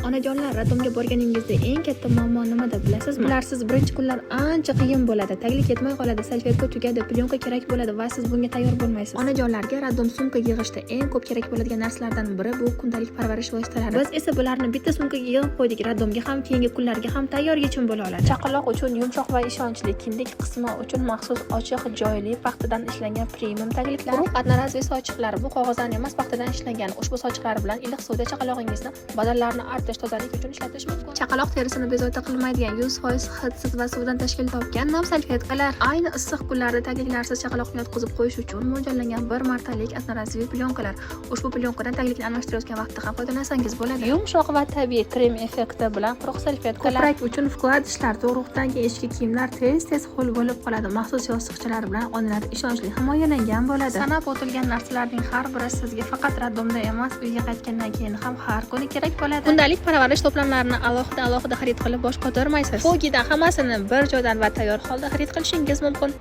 Onajonlar, radomga borganingizda eng katta muammo nimada bilasizmi? Bilarsiz, birinchi kunlar ancha qiyin bo'ladi. Taglik yetmay qoladi, salfetka tugadi, plyonka kerak bo'ladi va siz bunga tayyor bo'lmaysiz. Onajonlarga radom sumka yig'ishda eng ko'p kerak bo'ladigan narsalardan biri bu kundalik parvarish vositalari. Biz esa bularni bitta sumkaga yig'ib qo'ydik. Radomga ham, keyingi kunlarga ham tayyor yechim bo'la oladi. Chaqaloq uchun yumshoq va ishonchli, kindik qismi uchun maxsus ochiq joyli paxtadan ishlangan premium tagliklar. Quruq adnorazli sochiqlar. Bu qog'ozdan emas, paxtadan ishlangan. Ushbu sochiqlar bilan iliq suvda chaqalog'ingizni badallarni artish, tozalik uchun ishlatish mumkin. Chaqaloq terisini bezovta qilmaydigan 100% hidsiz va suvdan tashkil topgan nam salfetkalar. Ayni issiq kunlarda tagliklarsiz chaqaloqni yotqizib qo'yish uchun mo'ljallangan bir martalik adnorazli plyonkalar. Ushbu plyonkadan taglikni almashtirayotgan vaqtda ham foydalansangiz bo'ladi. Yumshoq va tabiiy krem effekti bilan quruq salfetkalar. Ko'krak uchun vkladishlar, tug'ruqdagi eski kiyimlar tez ho'l bo'lib qoladi. Maxsus yostiqchalar bilan onalar ishonchli himoyalangan bo'ladi. Sanab o'tilgan narsalarning har biri sizga faqat radomda emas, uyga qaytgandan keyin ham har kuni kerak bo'ladi. Kundalik parvarish to'plamlarini alohida xarid qilib bosh qotirmaysiz. Fogidan hammasini bir joydan va tayyor holda xarid qilishingiz mumkin.